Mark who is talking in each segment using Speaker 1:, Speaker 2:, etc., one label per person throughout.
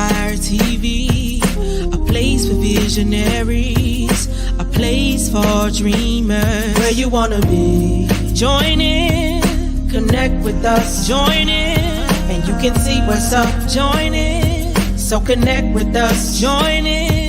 Speaker 1: DreamSpire TV, a place for visionaries, a place for dreamers. Where you wanna be? Join in, connect with us. Join in, and you can see what's up. Join in, so connect with us. Join in.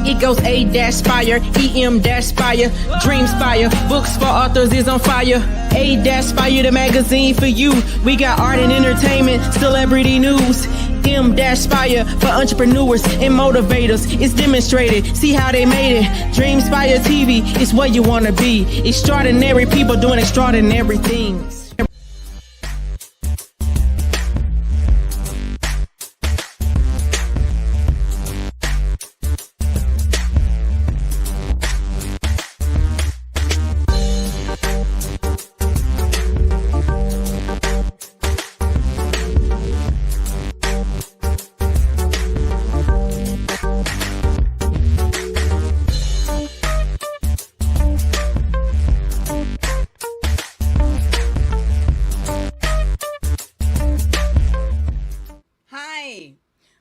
Speaker 1: It goes A-Spire, EM-Spire, DreamSpire, books for authors is on fire. A-Spire, the magazine for you. We got art and entertainment, celebrity news. M-Spire for entrepreneurs and motivators. It's demonstrated, see how they made it. DreamSpire TV is where you wanna be. Extraordinary people doing extraordinary things.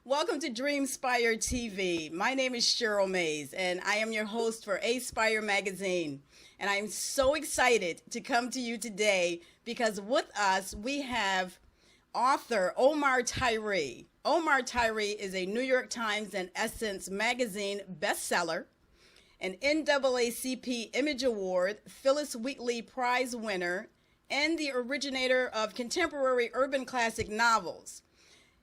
Speaker 2: Welcome to DreamSpire TV. My name is Cheryl Mays, and I am your host for A-Spire Magazine. And I am so excited to come to you today because with us, we have author Omar Tyree. Omar Tyree is a New York Times and Essence magazine bestseller, an NAACP Image Award, Phyllis Wheatley Prize winner, and the originator of contemporary urban classic novels.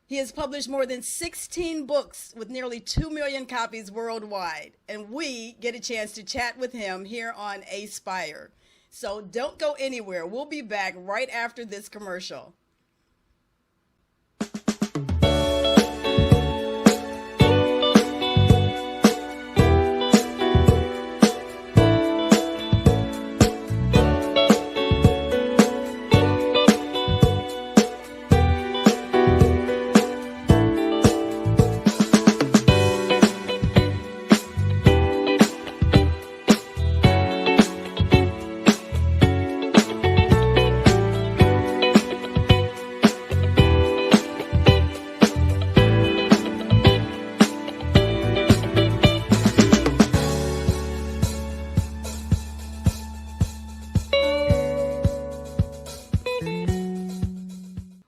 Speaker 2: He has published more than 16 books with nearly 2 million copies worldwide, and we get a chance to chat with him here on A-Spire. So don't go anywhere. We'll be back right after this commercial.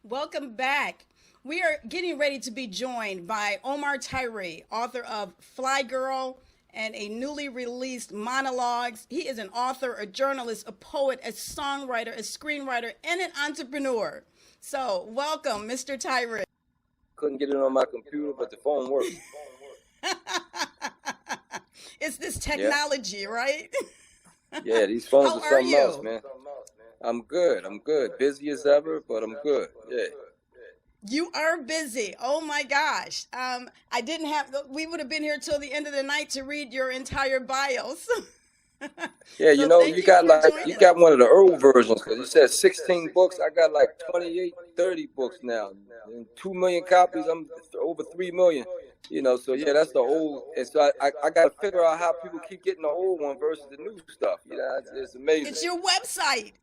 Speaker 2: Welcome back. We are getting ready to be joined by Omar Tyree, author of Fly Girl and a newly released monologues. He is an author, a journalist, a poet, a songwriter, a screenwriter, and an entrepreneur. So welcome, Mr. Tyree.
Speaker 3: Couldn't get it on my computer, but the phone worked.
Speaker 2: It's this technology, right?
Speaker 3: Yeah, these phones
Speaker 2: How
Speaker 3: are something
Speaker 2: you?
Speaker 3: else, man. I'm good. Busy as ever, but I'm good. Yeah.
Speaker 2: You are busy. Oh my gosh. I didn't have, we would have been here till the end of the night to read your entire bios.
Speaker 3: Yeah, you know, you got
Speaker 2: joining
Speaker 3: one of the old versions because you said 16 books. I got like 28, 30 books now. And 2 million copies. I'm over 3 million. You know, so yeah, that's the old. And so I got to figure out how people keep getting the old one versus the new stuff. You know, it's amazing.
Speaker 2: It's your website.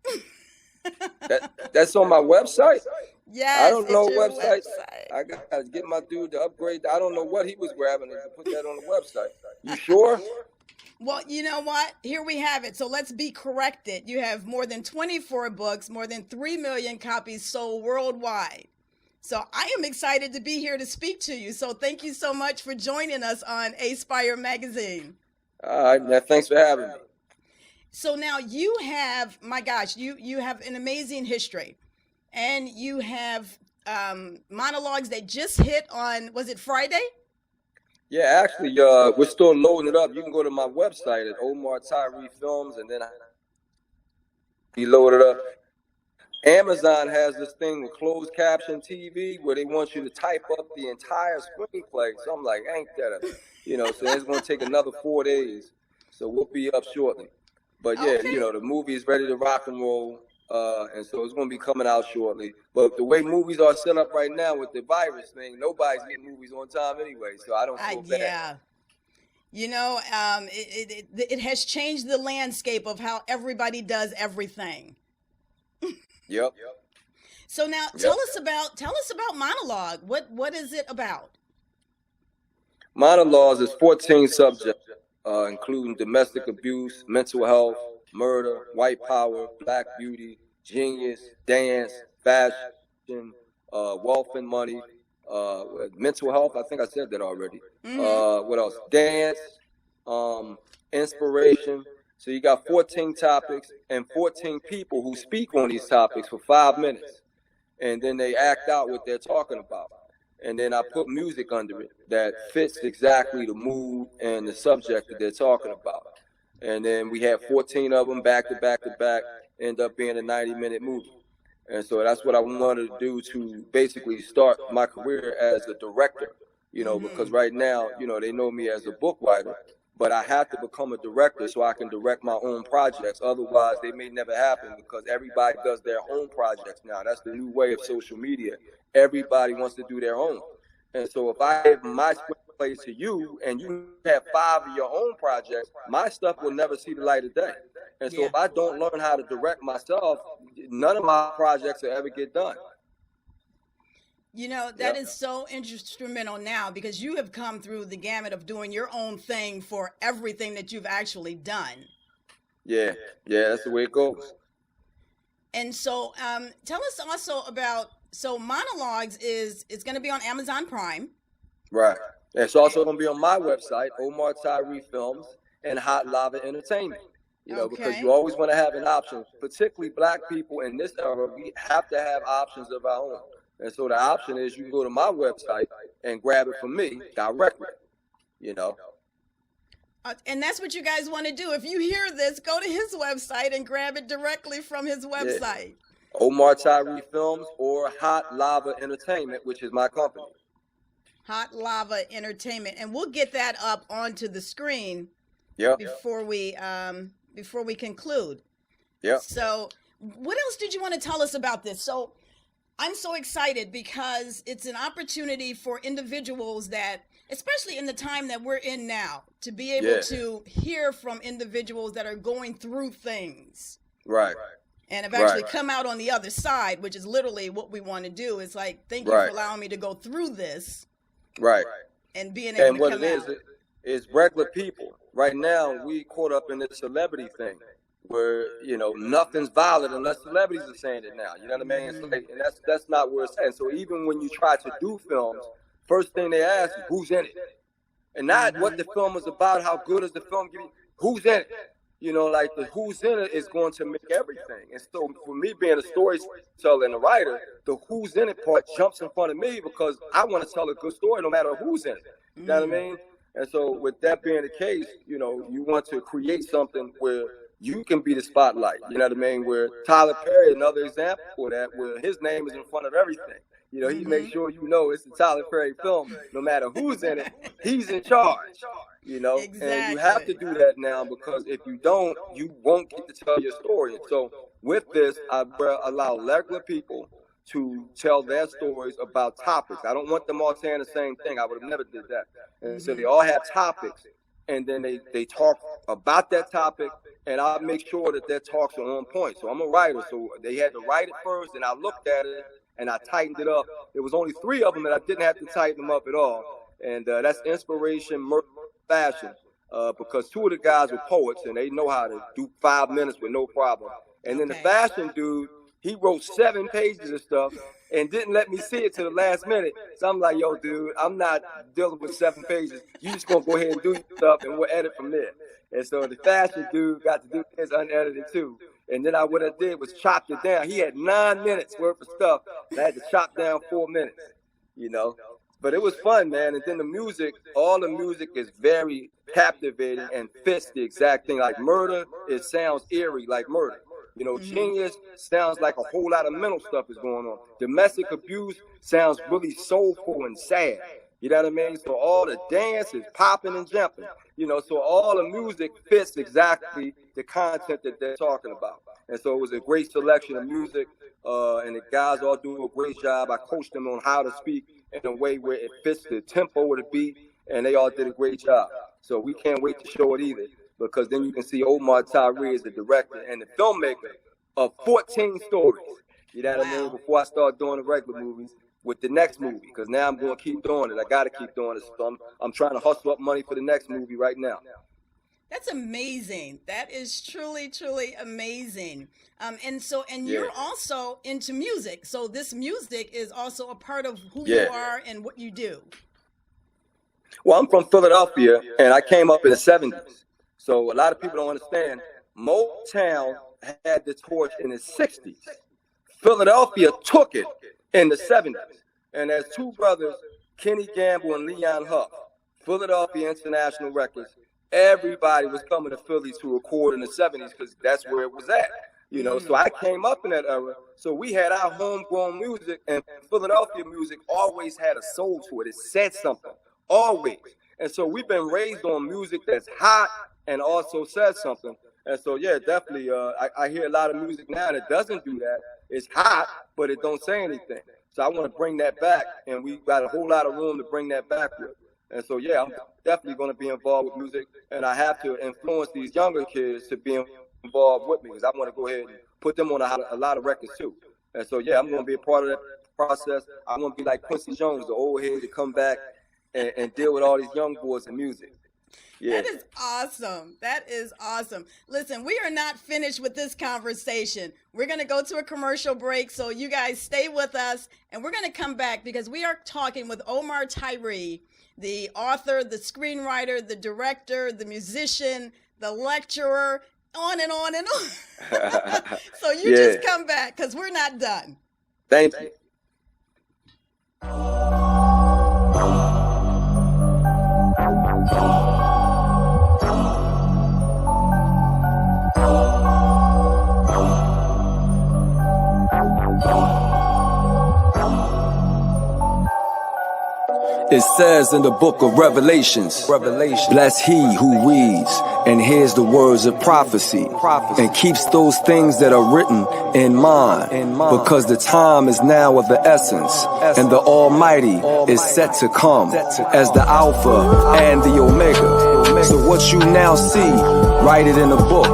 Speaker 3: That's on my website?
Speaker 2: Yes,
Speaker 3: I don't know
Speaker 2: it's your
Speaker 3: website.
Speaker 2: website.
Speaker 3: I got to get my dude to upgrade. I don't know what he was grabbing and put that on the website. You sure?
Speaker 2: Well, you know what? Here we have it. So let's be corrected. You have more than 24 books, more than 3 million copies sold worldwide. So I am excited to be here to speak to you. So thank you so much for joining us on A-Spire Magazine.
Speaker 3: All right, now thanks for having me.
Speaker 2: So now you have, my gosh, you have an amazing history. And you have monologues that just hit on, was it Friday?
Speaker 3: Yeah, actually, we're still loading it up. You can go to my website at Omar Tyree Films, and then you load it up. Amazon has this thing with closed caption TV where they want you to type up the entire screenplay. So I'm like, ain't that so it's going to take another 4 days. So we'll be up shortly. But yeah,
Speaker 2: Okay.
Speaker 3: the movie is ready to rock and roll. And so it's going to be coming out shortly. But the way movies are set up right now with the virus thing, nobody's getting movies on time anyway. So I don't feel bad.
Speaker 2: Yeah. It has changed the landscape of how everybody does everything.
Speaker 3: Yep.
Speaker 2: So now tell us about Monologue. What is it about?
Speaker 3: Monologues is 14 subjects, including domestic abuse, mental health, murder, white power, black beauty, genius, dance, fashion, wealth and money, mental health. I think I said that already. What else? Dance, inspiration. So you got 14 topics and 14 people who speak on these topics for 5 minutes. And then they act out what they're talking about. And then I put music under it that fits exactly the mood and the subject that they're talking about. And then we have 14 of them back to back to back, end up being a 90-minute movie. And so that's what I wanted to do to basically start my career as a director, you know, because right now, you know, they know me as a book writer, but I have to become a director so I can direct my own projects. Otherwise, they may never happen because everybody does their own projects now. That's the new way of social media. Everybody wants to do their own. And so if I give my screenplay to you and you have 5 of your own projects, my stuff will never see the light of day. And so if I don't learn how to direct myself, none of my projects will ever get done.
Speaker 2: You know, that is so instrumental now because you have come through the gamut of doing your own thing for everything that you've actually done. Yeah,
Speaker 3: that's the way it goes.
Speaker 2: And so tell us also about, so Monologues is going to be on Amazon Prime.
Speaker 3: Right. It's also going to be on my website, Omar Tyree Films, and Hot Lava Entertainment. You know, because you always want to have an option, particularly black people in this era, we have to have options of our own. And so the option is you can go to my website and grab it from me directly, you know.
Speaker 2: And that's what you guys want to do. If you hear this, go to his website and grab it directly from his website.
Speaker 3: Yeah. Omar Tyree Films or Hot Lava Entertainment, which is my company.
Speaker 2: Hot Lava Entertainment. And we'll get that up onto the screen before we conclude.
Speaker 3: Yeah.
Speaker 2: So what else did you want to tell us about this? So I'm so excited because it's an opportunity for individuals that, especially in the time that we're in now, to be able to hear from individuals that are going through things.
Speaker 3: Right.
Speaker 2: And have actually come out on the other side, which is literally what we want to do. It's like, thank you for allowing me to go through this.
Speaker 3: Right.
Speaker 2: And being able to come out.
Speaker 3: And what it is regular people. Right now, we caught up in this celebrity thing where, you know, nothing's valid unless celebrities are saying it now. You know what I mean? It's like, and that's not where it's at. So even when you try to do films, first thing they ask is who's in it, and not what the film is about. How good is the film? Who's in it? You know, like the who's in it is going to make everything. And so for me, being a storyteller and a writer, the who's in it part jumps in front of me because I want to tell a good story no matter who's in it. You know what I mean? And so with that being the case, you know, you want to create something where you can be the spotlight. You know what I mean? Where Tyler Perry, another example of that, where his name is in front of everything. You know, he makes sure you know it's the Tyler Perry film. No matter who's in it, he's in charge. You know, and you have to do that now because if you don't, you won't get to tell your story. And so with this, I allow regular people to tell their stories about topics. I don't want them all saying the same thing. I would have never did that. And so they all have topics, and then they talk about that topic, and I'll make sure that their talks are on point. So I'm a writer, so they had to write it first, and I looked at it, and I tightened it up. There was only 3 of them that I didn't have to tighten them up at all, and that's inspiration, murder, fashion, because 2 of the guys were poets, and they know how to do 5 minutes with no problem. And then the fashion dude, he wrote 7 pages of stuff and didn't let me see it to the last minute. So I'm like, yo, dude, I'm not dealing with 7 pages. You just gonna go ahead and do your stuff, and we'll edit from there. And so the fashion dude got to do his unedited too. And then what I did was chopped it down. He had 9 minutes worth of stuff. And I had to chop down 4 minutes, you know. But it was fun, man. And then the music, all the music is very captivating and fits the exact thing. Like Murder, it sounds eerie like murder. You know, Genius sounds like a whole lot of mental stuff is going on. Domestic abuse sounds really soulful and sad. You know what I mean? So all the dance is popping and jumping. You know, so all the music fits exactly the content that they're talking about. And so it was a great selection of music, and the guys all do a great job. I coached them on how to speak in a way where it fits the tempo of the beat, and they all did a great job. So we can't wait to show it either, because then you can see Omar Tyree as the director and the filmmaker of 14 stories. You know what I mean? Before I start doing the regular movies with the next movie, because now I'm going to keep doing it. I got to keep doing it. So I'm trying to hustle up money for the next movie right now.
Speaker 2: That's amazing. That is truly, truly amazing. And you're also into music. So this music is also a part of who you are and what you do.
Speaker 3: Well, I'm from Philadelphia, and I came up in the 70s. So a lot of people don't understand. Motown had the torch in the 60s. Philadelphia took it in the 70s. And there's two brothers, Kenny Gamble and Leon Huff, Philadelphia International Records. Everybody was coming to Philly to record in the 70s because that's where it was at. You know, so I came up in that era. So we had our homegrown music, and Philadelphia music always had a soul to it. It said something, always. And so we've been raised on music that's hot and also says something. And so, yeah, definitely, I hear a lot of music now that doesn't do that. It's hot, but it don't say anything. So I want to bring that back, and we got a whole lot of room to bring that back with. And so, yeah, I'm definitely going to be involved with music, and I have to influence these younger kids to be involved with me because I want to go ahead and put them on a lot of records, too. And so, yeah, I'm going to be a part of that process. I'm going to be like Quincy Jones, the old head, to come back and deal with all these young boys in music. Yeah.
Speaker 2: That is awesome. That is awesome. Listen, we are not finished with this conversation. We're going to go to a commercial break, so you guys stay with us, and we're going to come back because we are talking with Omar Tyree, the author, the screenwriter, the director, the musician, the lecturer, on and on and on. So you just come back because we're not done.
Speaker 3: Thank you.
Speaker 4: It says in the book of Revelations, bless he who reads and hears the words of prophecy and keeps those things that are written in mind, because the time is now of the essence, and the Almighty is set to come as the Alpha and the Omega. So what you now see, write it in a book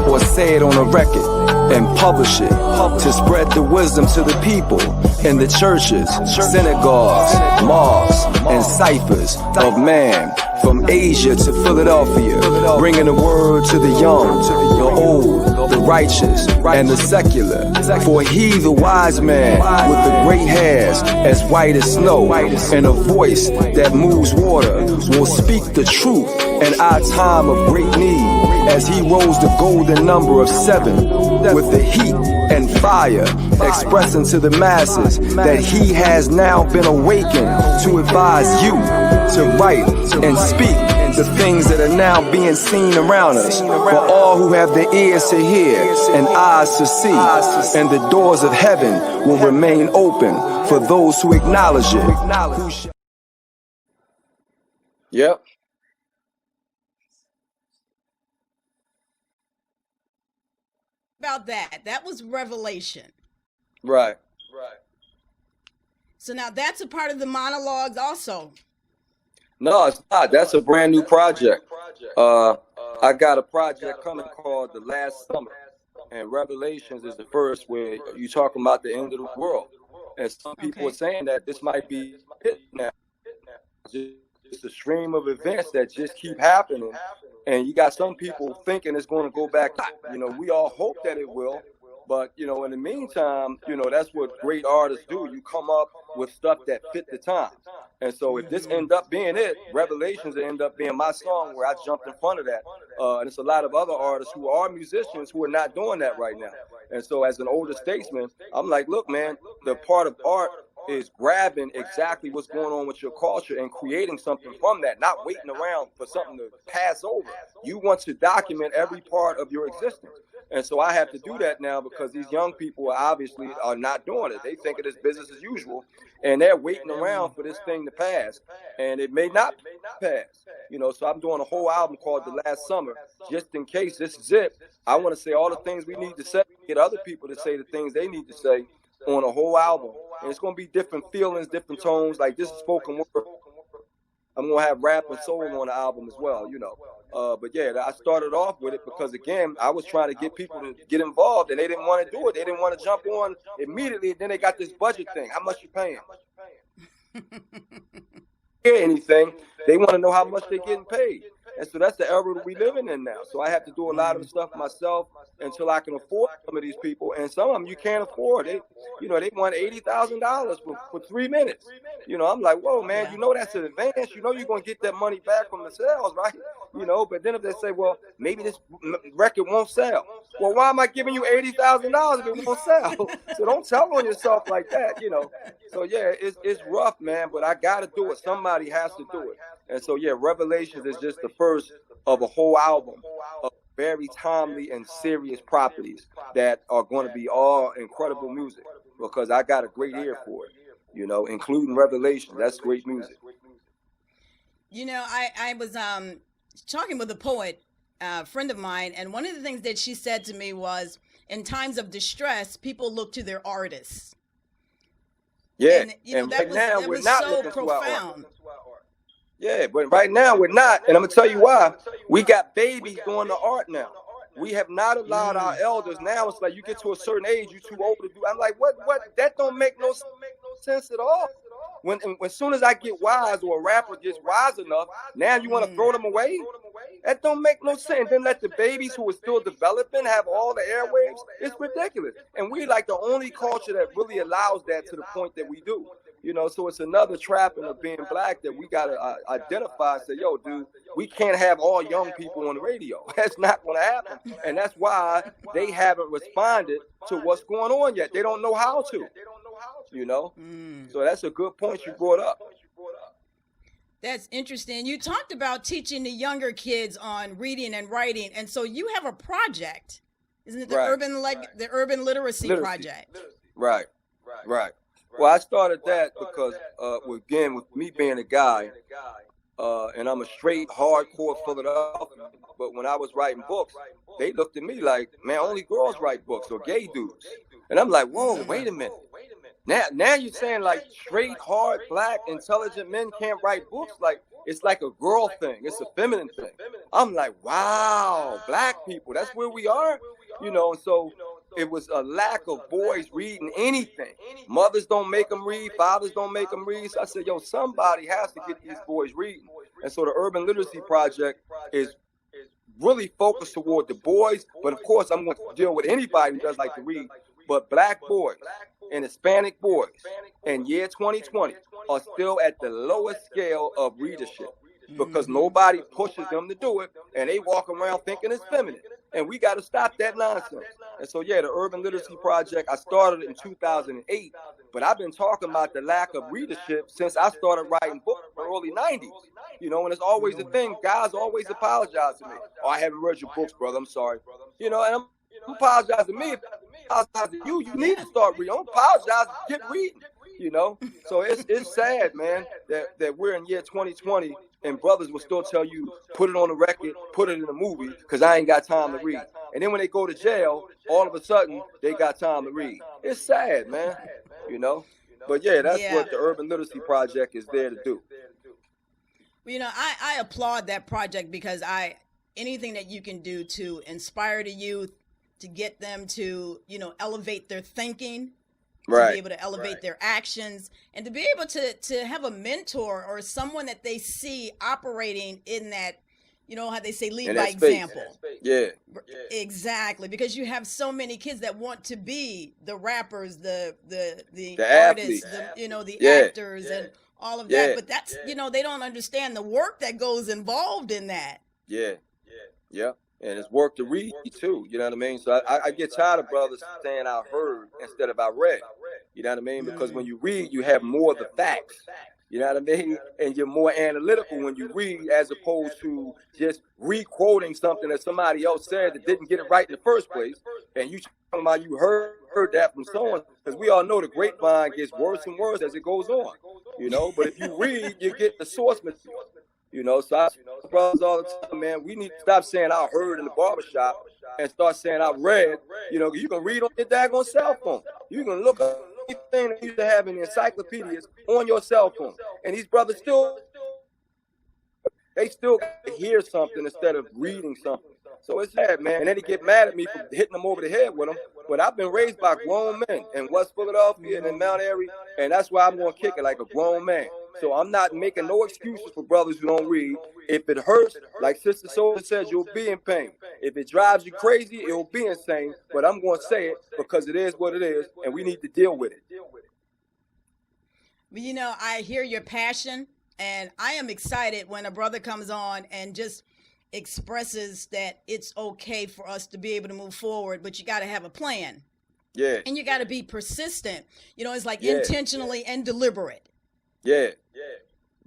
Speaker 4: or say it on a record and publish it to spread the wisdom to the people in the churches, synagogues, mosques, and ciphers of man, from Asia to Philadelphia, bringing the word to the young, the old, the righteous, and the secular. For he, the wise man, with the great hairs as white as snow, and a voice that moves water, will speak the truth in our time of great need, as he rolls the golden number of 7 with the heat and fire, expressing to the masses that he has now been awakened to advise you to write and speak the things that are now being seen around us, for all who have the ears to hear and eyes to see, and the doors of heaven will remain open for those who acknowledge it.
Speaker 3: Yep.
Speaker 2: About that was Revelation.
Speaker 3: Right.
Speaker 2: So now that's a part of the monologues also.
Speaker 3: No, it's not. That's a brand new project. I got a project coming called The Last Summer, and Revelations is the first where you talking about the end of the world. And some people are saying that this might be it now. It's a stream of events that just keep happening. And you got some people thinking it's going to go back. You know, we all hope that it will. But, you know, in the meantime, you know, that's what great artists do. You come up with stuff that fit the time. And so if this end up being it, Revelations will end up being my song where I jumped in front of that. And it's a lot of other artists who are musicians who are not doing that right now. And so as an older statesman, I'm like, look, man, the part of art is grabbing exactly what's going on with your culture and creating something from that, not waiting around for something to pass over. You want to document every part of your existence. And so I have to do that now because these young people obviously are not doing it. They think it is business as usual, and they're waiting around for this thing to pass, and it may not pass. You know, so I'm doing a whole album called The Last Summer, just in case this is it. I want to say all the things we need to say, get other people to say the things they need to say on a whole album. And it's going to be different feelings, different tones. Like this is spoken word. I'm going to have rap and soul on the album as well, you know. But yeah, I started off with it because, again, I was trying to get people to get involved, and they didn't want to do it. They didn't want to jump on immediately. Then they got this budget thing. How much you paying? Anything. They want to know how much they're getting paid. And so that's the era that we living in now. So I have to do a lot of the stuff myself until I can afford some of these people. And some of them you can't afford. They want $80,000 for 3 minutes. I'm like, whoa, man, that's an advance. You're going to get that money back from the sales, right? But then if they say, well, maybe this record won't sell. Well, why am I giving you $80,000 if it won't sell? So don't tell on yourself like that, So yeah, it's rough, man, but I got to do it. Somebody has to do it. And so, yeah, Revelations is just the first of a whole album of very timely and serious properties that are going to be all incredible music, because I got a great ear for it, including Revelations. That's great music.
Speaker 2: I was talking with a poet, friend of mine, and one of the things that she said to me was, in times of distress, people look to their artists.
Speaker 3: Yeah,
Speaker 2: and right now we're not so profound.
Speaker 3: Yeah, but right now we're not, and I'm gonna tell you why. We got babies doing the art now. We have not allowed our elders. Now it's like you get to a certain age, you're too old to do. I'm like, what? That don't make no sense at all. When as soon as I get wise, or a rapper gets wise enough, now you want to throw them away? That don't make no sense. Then let the babies who are still developing have all the airwaves. It's ridiculous. And we like the only culture that really allows that to the point that we do. So it's another trapping of being black that we got to identify and say, yo, dude, we can't have all young people on the radio. That's not going to happen. And that's why they haven't responded to what's going on yet. They don't know how to, So that's a good point you brought up.
Speaker 2: That's interesting. You talked about teaching the younger kids on reading and writing. And so you have a project, isn't it? The Urban Literacy Project.
Speaker 3: Right. Well, I started that because, with me being a guy, and I'm a straight, hardcore Philadelphia, but when I was writing books, they looked at me like, man, only girls write books, or gay dudes. And I'm like, whoa, wait a minute. Now you're saying like straight, hard, black, intelligent men can't write books? Like, it's like a girl thing. It's a feminine thing. I'm like, wow, black people, that's where we are? And so it was a lack of boys reading anything. Mothers don't make them read. Fathers don't make them read. So I said, yo, somebody has to get these boys reading. And so the Urban Literacy Project is really focused toward the boys. But, of course, I'm going to deal with anybody who does like to read. But black boys and Hispanic boys in year 2020 are still at the lowest scale of readership because nobody pushes them to do it. And they walk around thinking it's feminine. And we got to stop that nonsense. And so, yeah, the Urban Literacy Project, I started in 2008, but I've been talking about the lack of readership since I started writing books in the early 90s. And it's always the thing. Guys always apologize to me. Oh, I haven't read your books, brother. I'm sorry. And I'm apologizing to me. I'm apologizing to you. You need to start reading. Don't apologize. Get reading. So it's sad, man, that we're in year 2020 and brothers will still tell you, put it on the record, put it in a movie, because I ain't got time to read. And then when they go to jail, all of a sudden, they got time to read. It's sad, man, But, yeah, that's what the Urban Literacy Project is there to do.
Speaker 2: Well, I applaud that project because anything that you can do to inspire the youth, to get them to, elevate their thinking, to be able to elevate their actions, and to be able to have a mentor or someone that they see operating in that, how they say, lead by example.
Speaker 3: Yeah.
Speaker 2: Exactly. Because you have so many kids that want to be the rappers, the
Speaker 3: artists,
Speaker 2: the actors and all of that. But that's, they don't understand the work that goes involved in that. Yeah. And it's work to read too, you know what I mean? So I get tired of brothers saying I heard instead of I read, you know what I mean? Because when you read, you have more of the facts, you know what I mean? And you're more analytical when you read as opposed to just re-quoting something that somebody else said that didn't get it right in the first place. And you talking about you heard that from someone, because we all know the grapevine gets worse and worse as it goes on, But if you read, you get the source material. So I tell brothers all the time, man, we need to stop saying I heard in the barbershop and start saying I read. You can read on your daggone cell phone. You can look up anything that you used to have in the encyclopedias on your cell phone. And these brothers still,
Speaker 3: They still hear something instead of reading something. So it's sad, man. And then he get mad at me for hitting them over the head with them. But I've been raised by grown men in West Philadelphia and in Mount Airy, and that's why I'm going to kick it like a grown man. So I'm not making no excuses for brothers who don't read. If it hurts, like Sister Soda says, you'll be in pain. If it drives you crazy, it'll be insane. But I'm going to say it because it is what it is, and we need to deal with it.
Speaker 2: You know, I hear your passion, and I am excited when a brother comes on and just expresses that it's okay for us to be able to move forward, but you got to have a plan.
Speaker 3: Yeah.
Speaker 2: And you got to be persistent. You know, it's like intentionally and deliberate.
Speaker 3: Yeah.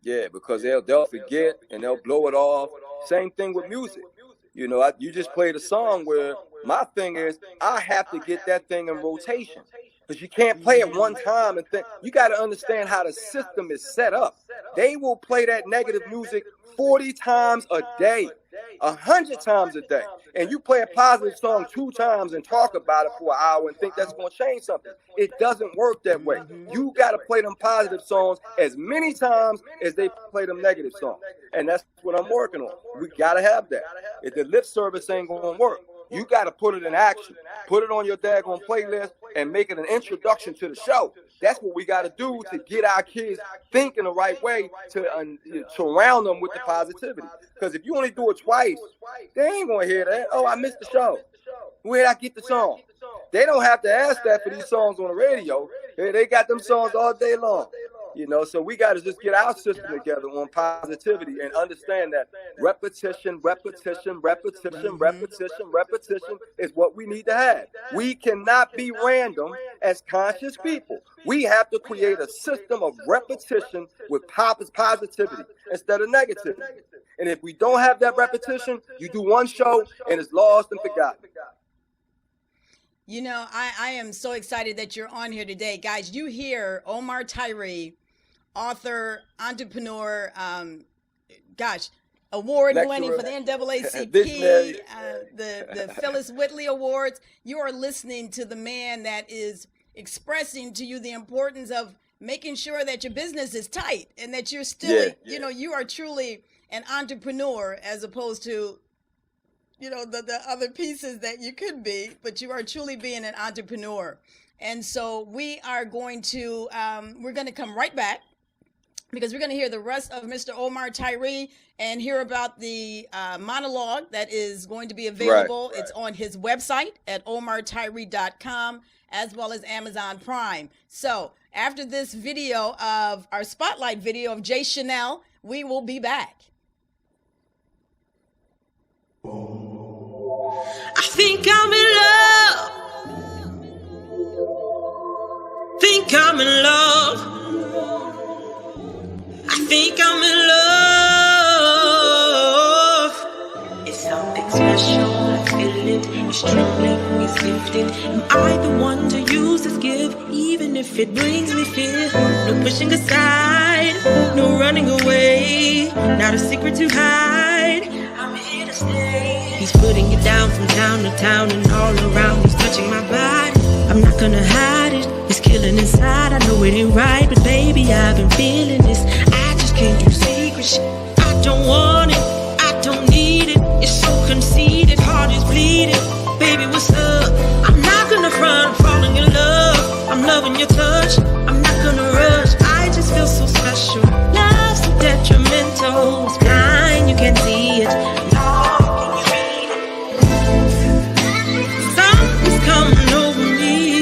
Speaker 3: Yeah, because they'll forget and they'll blow it off. Same thing with music. You know, you just played a song where my thing is I have to get that thing in rotation. Because you can't play it one time and think. You got to understand how the system is set up. They will play that negative music 40 times a day, 100 times a day. And you play a positive song 2 times and talk about it for an hour and think that's going to change something. It doesn't work that way. You got to play them positive songs as many times as they play them negative songs. And that's what I'm working on. We got to have that. If the lip service ain't going to work, you got to put it in action. Put it on your daggone playlist and make it an introduction to the show. That's what we got to do to get our kids thinking the right way, to surround them with the positivity. Because if you only do it twice, they ain't going to hear that. Oh, I missed the show. Where did I get the song? They don't have to ask that for these songs on the radio. They got them songs all day long. You know, so we got to just get our system together on positivity and understand that repetition is what we need to have. We cannot be random as conscious people. We have to create a system of repetition with positivity instead of negativity. And if we don't have that repetition, you do one show and it's lost and forgotten.
Speaker 2: You know, I am so excited that you're on here today. Guys, you hear Omar Tyree, author, entrepreneur, award winning for the NAACP, the Phyllis Whitley Awards. You are listening to the man that is expressing to you the importance of making sure that your business is tight and that you're still, you are truly an entrepreneur as opposed to, the other pieces that you could be, but you are truly being an entrepreneur. And so we are going to, we're going to come right back, because we're going to hear the rest of Mr. Omar Tyree and hear about the monologue that is going to be available. Right. It's on his website at omartyree.com, as well as Amazon Prime. So after this video of our spotlight video of Jay Chanel, we will be back.
Speaker 1: I think I'm in love. Think I'm in love. I think I'm in love. It's something special, I feel it. It's trembling, it's gifted. Am I the one to use this gift, even if it brings me fear? No pushing aside, no running away. Not a secret to hide, I'm here to stay. He's putting it down from town to town and all around. He's touching my body, I'm not gonna hide it. It's killing inside, I know it ain't right, but baby, I've been feeling this. I just can't do secret shit. I don't want it, I don't need it. It's so conceited, heart is bleeding. Baby, what's up? I'm not gonna front, I'm falling in love. I'm loving your touch, I'm not gonna rush. I just feel so special. Love's so detrimental, it's blind, you can't see it. Coming over me.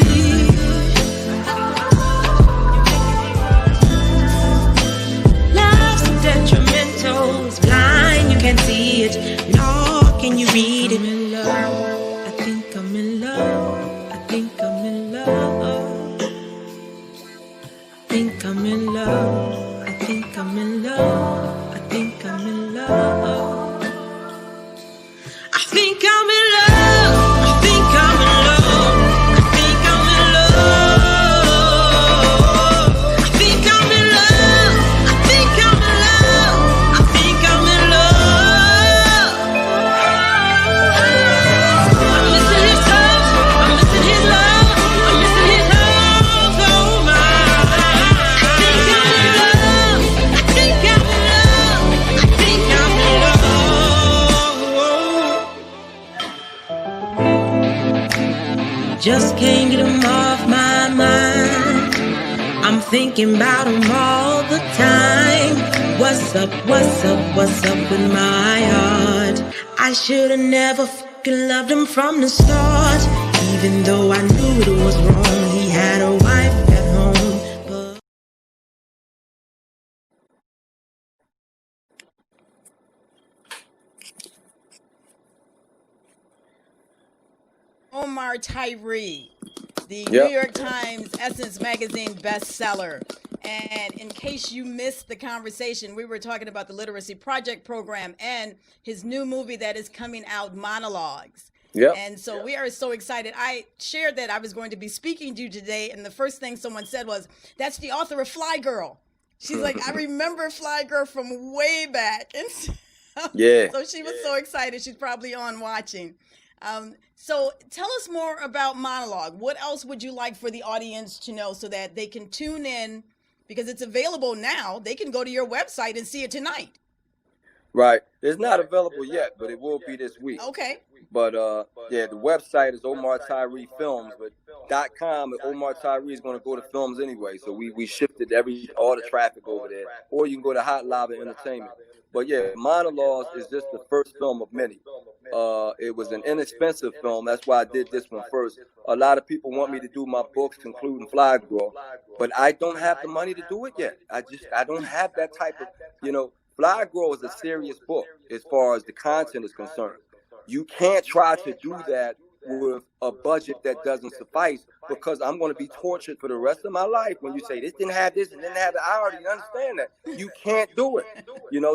Speaker 1: Love's so detrimental, it's blind, you can't see it. Nor can you read it. I'm in love. I think I'm in love. I think I'm in love. I think I'm in love. I think I'm in love. I think I'm in love. I think I'm in love. I think I'm just can't get them off my mind. I'm thinking about them all the time. What's up, what's up, what's up with my heart? I should've never fucking loved him from the start. Even though I knew it was wrong, he had a wife at home. But
Speaker 2: Omar Tyree, the New
Speaker 3: Yep.
Speaker 2: York Times Essence Magazine bestseller. And in case you missed the conversation, we were talking about the Literacy Project program and his new movie that is coming out, Monologues.
Speaker 3: Yep.
Speaker 2: And so we are so excited. I shared that I was going to be speaking to you today, and the first thing someone said was, "That's the author of Fly Girl." She's like, "I remember Fly Girl from way back." And so,
Speaker 3: Yeah.
Speaker 2: so she was so excited. She's probably on watching. So tell us more about Monologue. What else would you like for the audience to know so that they can tune in? Because it's available now. They can go to your website and see it tonight.
Speaker 3: Right. It's not available yet, but it will be this week.
Speaker 2: Okay.
Speaker 3: But yeah, the website is Omar Tyree Films, but .com, Omar Tyree is going to go to films anyway. So we shifted all the traffic over there. Or you can go to Hot Lava Entertainment. But yeah, Monologues is just the first film of many. It was an inexpensive film. That's why I did this one first. A lot of people want me to do my books, including Fly Girl, but I don't have the money to do it yet. I don't have that type of, Fly Girl is a serious book as far as the content is concerned. You can't try to do that with a budget that doesn't suffice, because I'm going to be tortured for the rest of my life when you say this didn't have this and didn't have that. I already understand that. You can't do it.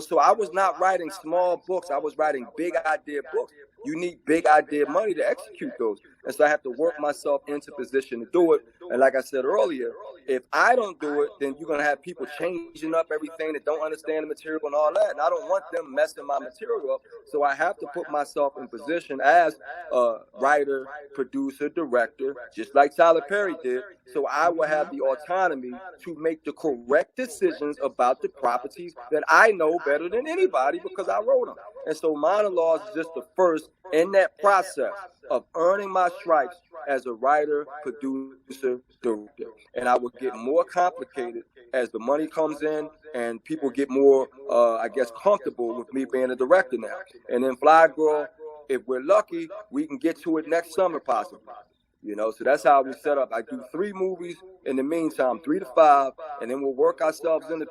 Speaker 3: So I was not writing small books. I was writing big idea books. You need big idea money to execute those. And so I have to work myself into position to do it. And like I said earlier, if I don't do it, then you're going to have people changing up everything that don't understand the material and all that. And I don't want them messing my material up. So I have to put myself in position as a writer, producer, director, just like Tyler Perry did. So I will have the autonomy to make the correct decisions about the properties that I know better than anybody because I wrote them. And so Monologues is just the first in that process of earning my stripes as a writer, producer, director. And I will get more complicated as the money comes in and people get more, comfortable with me being a director now. And then Fly Girl, if we're lucky, we can get to it next summer possibly. So that's how we set up. I do 3 movies in the meantime, 3 to 5, and then we'll work ourselves in the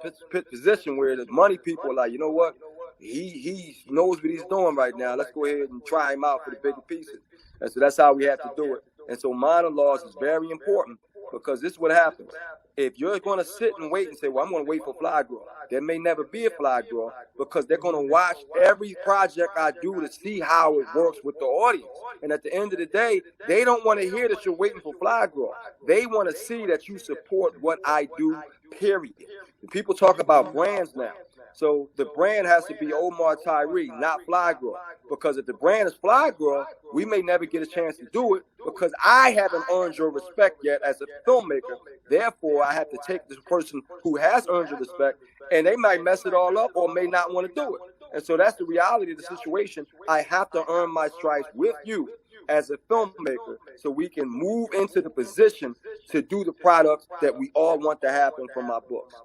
Speaker 3: position where the money people are like, you know what? He knows what he's doing right now. Let's go ahead and try him out for the bigger pieces. And so that's how we have to do it. And so Monologues is very important, because this is what happens. If you're going to sit and wait and say, well, I'm going to wait for Fly Girl, there may never be a Fly Girl, because they're going to watch every project I do to see how it works with the audience. And at the end of the day, they don't want to hear that you're waiting for Fly Girl. They want to see that you support what I do, period. And people talk about brands now. So the brand has to be Omar Tyree, not Fly Girl. Because if the brand is Fly Girl, we may never get a chance to do it, because I haven't earned your respect yet as a filmmaker. Therefore, I have to take this person who has earned your respect, and they might mess it all up or may not want to do it. And so that's the reality of the situation. I have to earn my stripes with you as a filmmaker so we can move into the position to do the products that we all want to happen from our books.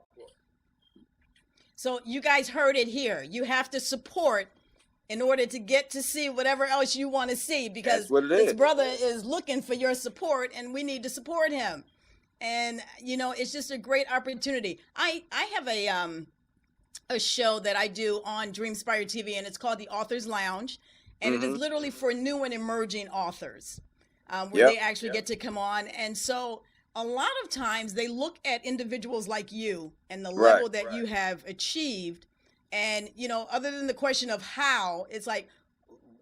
Speaker 2: So you guys heard it here. You have to support in order to get to see whatever else you want to see, because this brother is looking for your support, and we need to support him. And, it's just a great opportunity. I have a show that I do on DreamSpire TV, and it's called The Author's Lounge. And it is literally for new and emerging authors, where they actually get to come on. And so a lot of times they look at individuals like you and the level that you have achieved. And, other than the question of how, it's like,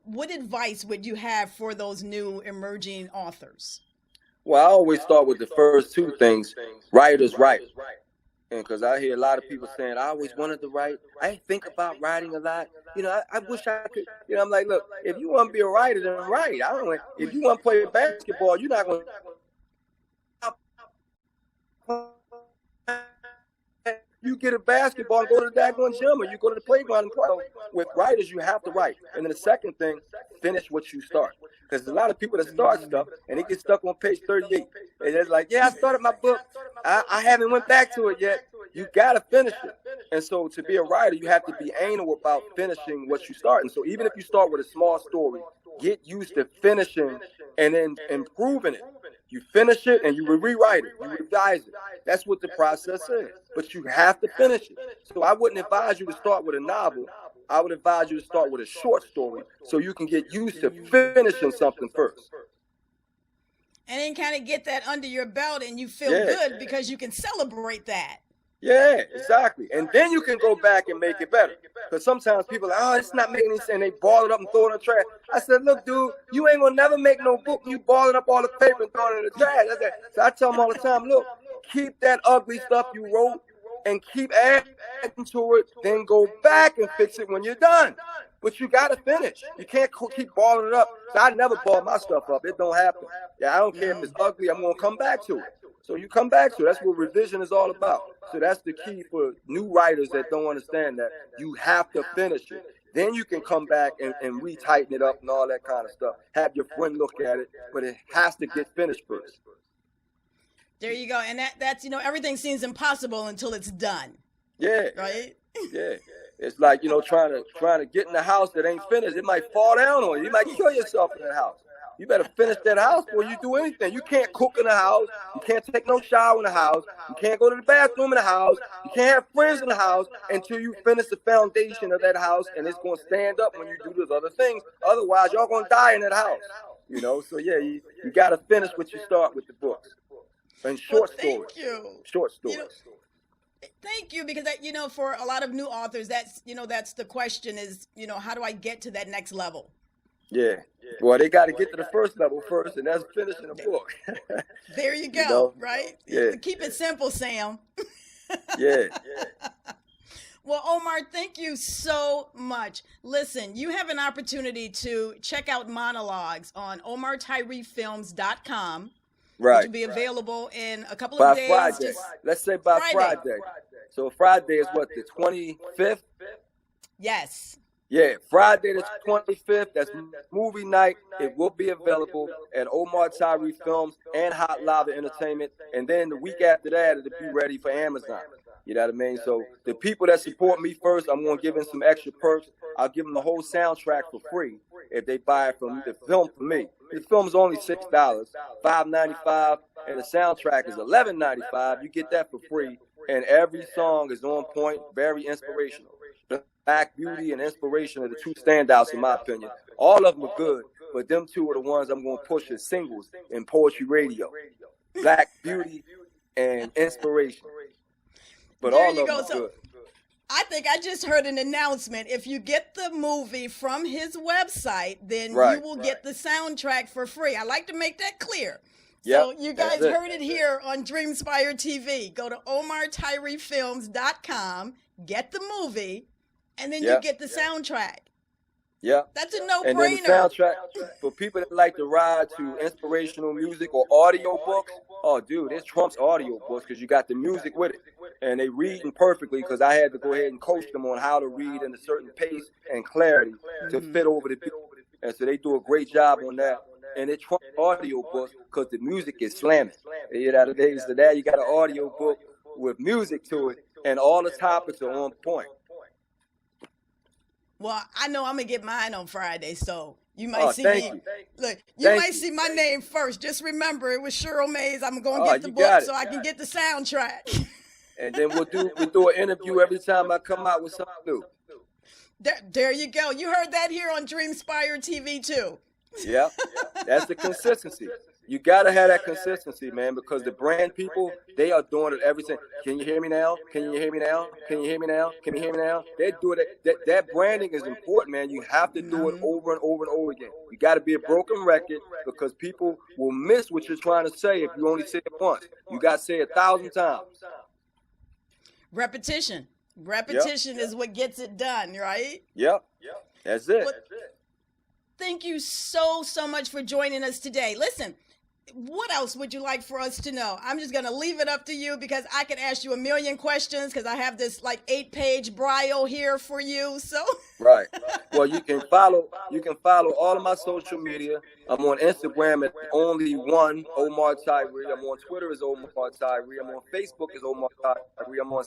Speaker 2: what advice would you have for those new emerging authors?
Speaker 3: Well, I always start with the first 2 things. Writers write. And because I hear a lot of people saying, I always wanted to write. I think about writing a lot. I wish I could. I'm like, look, if you want to be a writer, then write. If you want to play basketball, you're not going to. you get a basketball and go to the daggone gym, or you go to the playground and play. With writers, you have to write. And then the second thing, finish what you start. Because there's a lot of people that start stuff and they get stuck on page 38. And they're like, yeah, I started my book. I haven't went back to it yet. You got to finish it. And so to be a writer, you have to be anal about finishing what you start. And so even if you start with a small story, get used to finishing and then improving it. You finish it and you rewrite it, you revise it. That's what the process is. But you have to finish it. So I wouldn't advise you to start with a novel. I would advise you to start with a short story so you can get used to finishing something first.
Speaker 2: And then kind of get that under your belt and you feel good because you can celebrate that.
Speaker 3: Yeah, exactly. And then you can go back and make it better. Because sometimes people are like, oh, it's not making any sense. And they ball it up and throw it in the trash. I said, look, dude, you ain't going to never make no book. You balling up all the paper and throwing it in the trash. So I tell them all the time, look, keep that ugly stuff you wrote and keep adding to it. Then go back and fix it when you're done. But you got to finish. You can't keep balling it up. So I never ball my stuff up. It don't happen. Yeah, I don't care if it's ugly. I'm going to come back to it. So you come back to it. That's what revision is all about. So that's the key for new writers that don't understand that. You have to finish it. Then you can come back and re-tighten it up and all that kind of stuff. Have your friend look at it, but it has to get finished first.
Speaker 2: There you go. And that's, everything seems impossible until it's done.
Speaker 3: Yeah.
Speaker 2: Right?
Speaker 3: Yeah. It's like, trying to get in the house that ain't finished. It might fall down on you. You might kill yourself in that house. You better finish that house before you do anything. You can't cook in the house. You can't take no shower in the house. You can't go to the bathroom in the house. You can't have friends in the house until you finish the foundation of that house, and it's going to stand up when you do those other things. Otherwise, y'all going to die in that house. So yeah, you got to finish what you start with the books. And short stories.
Speaker 2: Thank you.
Speaker 3: Short stories.
Speaker 2: Thank you, because for a lot of new authors, that's the question is, how do I get to that next level?
Speaker 3: Yeah. Well, they got to get to the first level first, and that's finishing a book.
Speaker 2: There you go, right?
Speaker 3: Yeah.
Speaker 2: Keep it simple, Sam.
Speaker 3: Yeah.
Speaker 2: Well, Omar, thank you so much. Listen, you have an opportunity to check out monologues on omartyreefilms.com.
Speaker 3: Right.
Speaker 2: Which will be available in a couple
Speaker 3: by
Speaker 2: of days.
Speaker 3: Friday. Let's say by Friday. So Friday is what, the 25th?
Speaker 2: Yes.
Speaker 3: Yeah, Friday the 25th, that's movie night. It will be available at Omar Tyree Films and Hot Lava Entertainment. And then the week after that, it'll be ready for Amazon. You know what I mean? So the people that support me first, I'm going to give them some extra perks. I'll give them the whole soundtrack for free if they buy it from the film for me. The film's only $6, $5.95, and the soundtrack is $11.95. You get that for free, and every song is on point, very inspirational. Black Beauty and Inspiration are the two standouts in my opinion. All of them are good, but them two are the ones I'm going to push as singles in poetry radio. Black Beauty and Inspiration. But
Speaker 2: there
Speaker 3: all
Speaker 2: you
Speaker 3: of
Speaker 2: go.
Speaker 3: them are good.
Speaker 2: I think I just heard an announcement. If you get the movie from his website, then
Speaker 3: Right.
Speaker 2: you will get the soundtrack for free. I like to make that clear.
Speaker 3: Yep,
Speaker 2: So you guys
Speaker 3: that's it.
Speaker 2: heard it here on DreamSpire TV. Go to omartyreefilms.com, get the movie, and then you
Speaker 3: Yep.
Speaker 2: get the soundtrack.
Speaker 3: Yeah.
Speaker 2: That's a
Speaker 3: And then the
Speaker 2: no-brainer.
Speaker 3: soundtrack, for people that like to ride to inspirational music or audio books, oh, dude, it trumps audio books because you got the music with it. And they reading perfectly because I had to go ahead and coach them on how to read in a certain pace and clarity to fit over the beat. And so they do a great job on that. And it trumps audio books because the music is slamming. You know, so now you got an audio book with music to it, and all the topics are on point.
Speaker 2: Well, I know I'm going to get mine on Friday, so you might see
Speaker 3: thank
Speaker 2: me.
Speaker 3: you.
Speaker 2: Look, you
Speaker 3: Thank
Speaker 2: might
Speaker 3: you.
Speaker 2: see my name first. Just remember, it was Cheryl Mays. I'm going to
Speaker 3: Oh,
Speaker 2: get the
Speaker 3: you
Speaker 2: book
Speaker 3: got it.
Speaker 2: so I can get the soundtrack.
Speaker 3: And then we'll do an interview every time I come out with something new.
Speaker 2: There you go. You heard that here on DreamSpire TV too.
Speaker 3: Yeah, that's the consistency. You got to have that consistency, man, because the brand people, they are doing it every time. Can you hear me now? Can you hear me now? Can you hear me now? Can you hear me now? They do it. That branding is important, man. You have to do it over and over and over again. You got to be a broken record because people will miss what you're trying to say if you only say it once. You got to say it 1,000 times.
Speaker 2: Repetition is what gets it done, right?
Speaker 3: Yep. That's it.
Speaker 2: Thank you so much for joining us today. Listen, what else would you like for us to know? I'm just going to leave it up to you because I can ask you a million questions because I have this like 8-page bio here for you. So
Speaker 3: Right. Well, you can follow all of my social media. I'm on Instagram at only one Omar Tyree. I'm on Twitter as Omar Tyree. I'm on Facebook as Omar Tyree. I'm on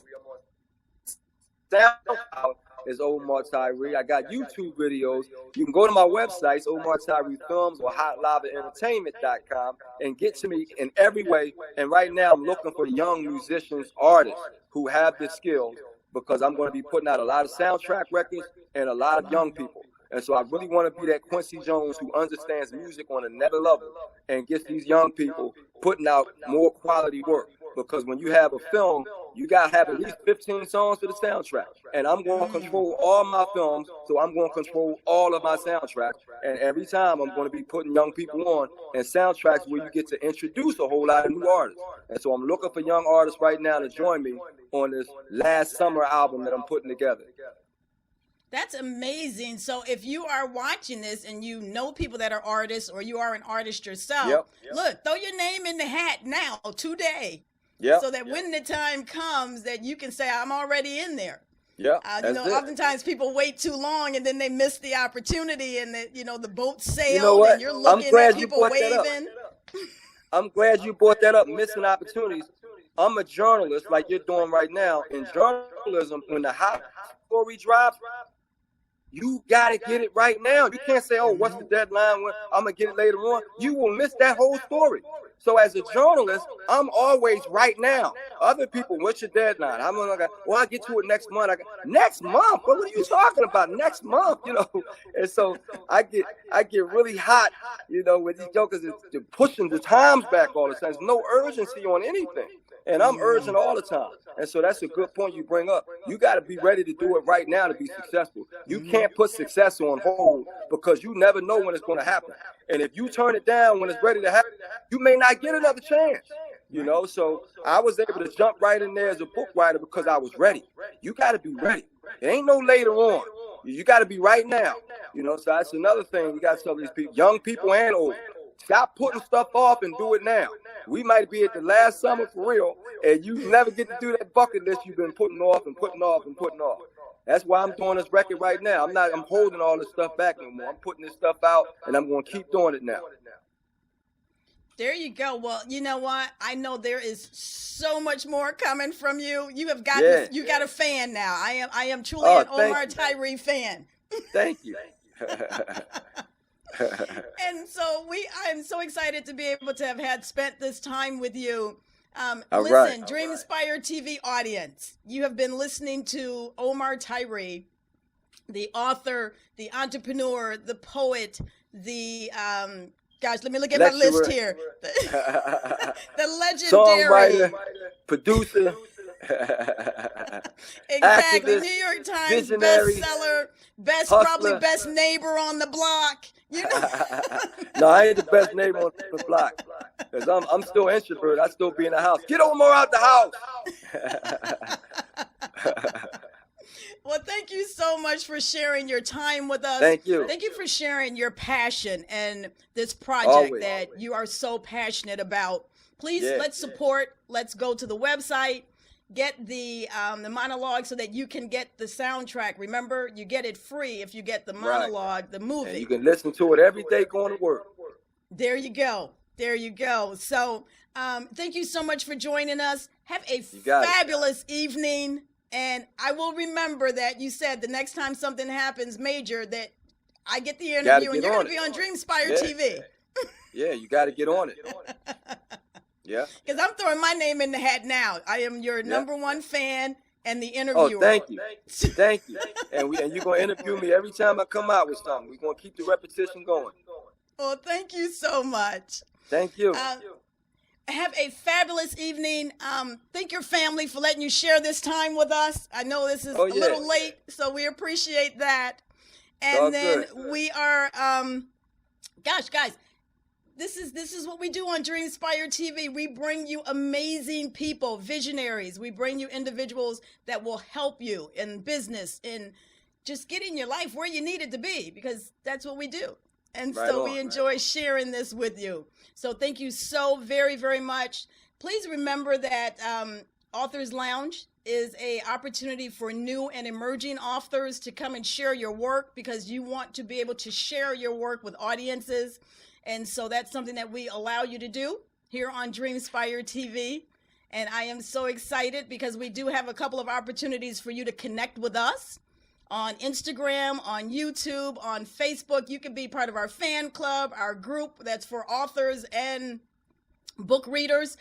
Speaker 3: SoundCloud as Omar Tyree. I got YouTube videos. You can go to my websites, Omar Tyree Films or HotLavaEntertainment.com, and get to me in every way. And right now, I'm looking for young musicians, artists who have the skills, because I'm going to be putting out a lot of soundtrack records and a lot of young people. And so I really want to be that Quincy Jones who understands music on another level and gets these young people putting out more quality work. Because when you have a film, you got to have at least 15 songs for the soundtrack. And I'm going to control all my films, so I'm going to control all of my soundtracks. And every time I'm going to be putting young people on and soundtracks where you get to introduce a whole lot of new artists. And so I'm looking for young artists right now to join me on this last summer album that I'm putting together.
Speaker 2: that's amazing. So if you are watching this and you know people that are artists or you are an artist yourself, look, throw your name in the hat now, today. So that when the time comes that you can say, I'm already in there. Oftentimes people wait too long and then they miss the opportunity and the boat sailed and you're looking at people waving.
Speaker 3: I'm glad you brought that up, missing opportunities. I'm a journalist like you're doing right now. In journalism, when the hot story drops, you got to get it right now. You can't say, oh, what's the deadline? When I'm going to get it later on. You will miss that whole story. So as a journalist, I'm always right now. Other people, what's your deadline? I'm going to go, I'll get to it next month. Next month? What are you talking about? Next month, And so I get really hot, with these jokers. They're pushing the times back all the time. There's no urgency on anything. And I'm urgent all the time. And so that's a good point you bring up. You got to be ready to do it right now to be successful. You can't put success on hold because you never know when it's going to happen. And if you turn it down when it's ready to happen, you may not get another chance. So I was able to jump right in there as a book writer because I was ready. You got to be ready. It ain't no later on. You got to be right now. So that's another thing we got to tell these people, young people and old. Stop putting stuff off and do it now. We might be at the last summer for real, and you never get to do that bucket list you've been putting off and putting off and putting off. That's why I'm doing this record right now. I'm holding all this stuff back no more. I'm putting this stuff out, and I'm going to keep doing it now.
Speaker 2: There you go. Well, you know what? I know there is so much more coming from you. You have got you got a fan now. I am truly an Omar Tyree fan.
Speaker 3: Thank you.
Speaker 2: And so I'm so excited to be able to have spent this time with you. DreamSpire TV audience, you have been listening to Omar Tyree, the author, the entrepreneur, the poet, the let me look at my list here. The legendary
Speaker 3: songwriter, producer.
Speaker 2: Exactly.
Speaker 3: Activist,
Speaker 2: New York Times
Speaker 3: visionary,
Speaker 2: bestseller,
Speaker 3: hustler.
Speaker 2: probably best neighbor on the block.
Speaker 3: No, I ain't the best neighbor on the block. Because I'm still introvert. I still be in the house. Get Omar out the house.
Speaker 2: Well, thank you so much for sharing your time with us.
Speaker 3: Thank you.
Speaker 2: Thank you for sharing your passion and this project that you are so passionate about. Please, let's support. Let's go to the website. Get the monologue so that you can get the soundtrack. Remember, you get it free if you get the monologue, the movie.
Speaker 3: And you can listen to it every day going to work.
Speaker 2: There you go. There you go. So thank you so much for joining us. Have a fabulous evening. And I will remember that you said the next time something happens major that I get the interview and you're going to be on DreamSpire TV.
Speaker 3: Yeah, you got to get on it. Yeah.
Speaker 2: Because I'm throwing my name in the hat now. I am your number one fan and the interviewer.
Speaker 3: Oh, thank you. Thank you. And you're going to interview me every time I come out with something. We're going to keep the repetition going.
Speaker 2: Well, thank you so much.
Speaker 3: Thank you.
Speaker 2: Have a fabulous evening. Thank your family for letting you share this time with us. I know this is a little late, so we appreciate that. And then we are, guys, this is what we do on DreamSpire TV. We bring you amazing people, visionaries. We bring you individuals that will help you in business, in just getting your life where you need it to be, because that's what we do. And
Speaker 3: Right
Speaker 2: so
Speaker 3: on.
Speaker 2: we enjoy sharing this with you. So thank you so very, very much. Please remember that Authors Lounge is a opportunity for new and emerging authors to come and share your work, because you want to be able to share your work with audiences. And so that's something that we allow you to do here on DreamSpire TV. And I am so excited because we do have a couple of opportunities for you to connect with us on Instagram, on YouTube, on Facebook. You can be part of our fan club, our group that's for authors and book readers.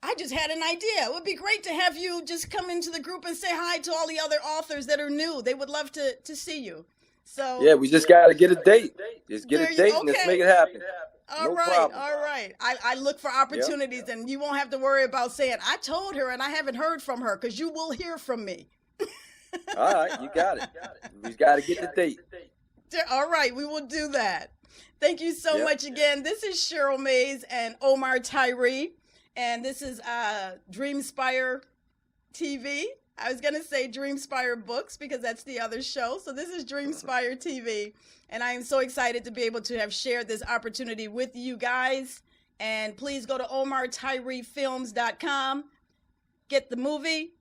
Speaker 2: I just had an idea. It would be great to have you just come into the group and say hi to all the other authors that are new. They would love to see you. So
Speaker 3: Yeah, we just got to get a date. Just get a date and let's make it happen.
Speaker 2: All right. I look for opportunities, and you won't have to worry about saying, I told her and I haven't heard from her, because you will hear from me.
Speaker 3: All right, you got it. We got to get the date.
Speaker 2: All right, we will do that. Thank you so much again. This is Cheryl Mays and Omar Tyree, and this is DreamSpire TV. I was going to say DreamSpire Books because that's the other show. So this is DreamSpire TV, and I am so excited to be able to have shared this opportunity with you guys. And please go to OmarTyreeFilms.com, get the movie,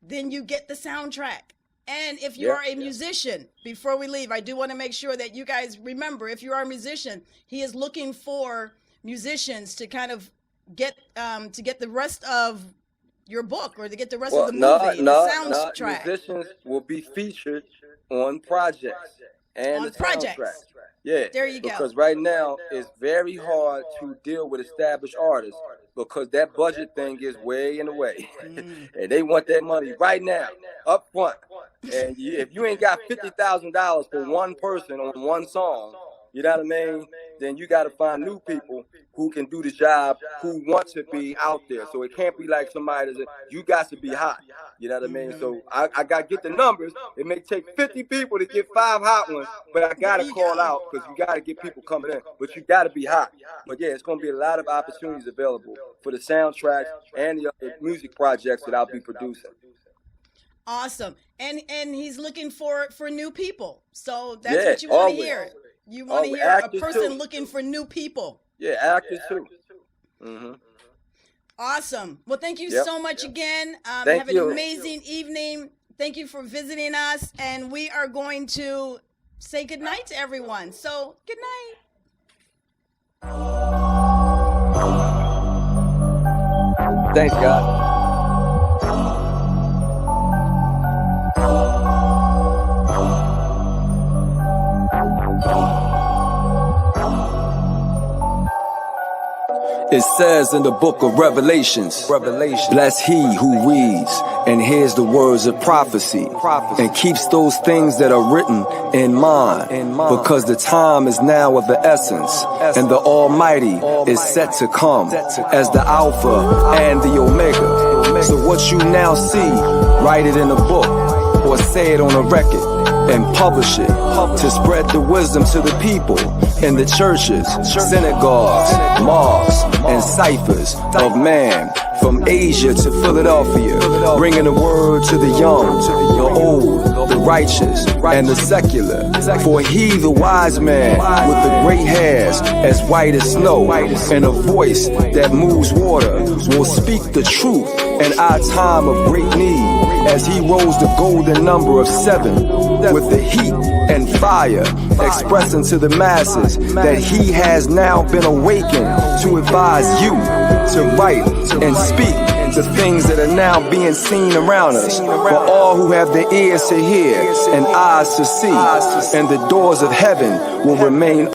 Speaker 2: then you get the soundtrack. And if you are a musician, before we leave, I do want to make sure that you guys remember, if you are a musician, he is looking for musicians to kind of get the rest of your book, or to get the rest of the movie, the soundtrack.
Speaker 3: Musicians will be featured on projects and the soundtrack. Yeah,
Speaker 2: there you go.
Speaker 3: Because right now it's very hard to deal with established artists, because that budget thing is way in the way, and they want that money right now, up front. And if you ain't got $50,000 for one person on one song, you know what I mean, then you got to find new people who can do the job, who want to be out there. So it can't be like somebody that you got to be hot. You know what I mean? So I got to get the numbers. It may take 50 people to get 5 hot ones, but I got to call out, because you got to get people coming in. But you got to be hot. But yeah, it's going to be a lot of opportunities available for the soundtracks and the other music projects that I'll be producing.
Speaker 2: Awesome. And he's looking for new people. So that's what you want to hear. You want to hear a person looking for new people.
Speaker 3: Yeah, actors too.
Speaker 2: Awesome. Well, thank you so much again. Have an amazing evening. Thank you for visiting us. And we are going to say goodnight to everyone. So, good night.
Speaker 3: Thanks, God.
Speaker 4: It says in the book of Revelations, bless he who reads and hears the words of prophecy and keeps those things that are written in mind, because the time is now of the essence, and the Almighty is set to come as the Alpha and the Omega. So what you now see, write it in a book or say it on a record and publish it to spread the wisdom to the people in the churches, synagogues, mosques, and ciphers of man, from Asia to Philadelphia, bringing the word to the young, the old, the righteous, and the secular. For he, the wise man, with the great hairs as white as snow, and a voice that moves water, will speak the truth in our time of great need, as he rolls the golden number of 7 with the heat and fire, expressing to the masses that he has now been awakened to advise you to write and speak the things that are now being seen around us, for all who have the ears to hear and eyes to see, and the doors of heaven will remain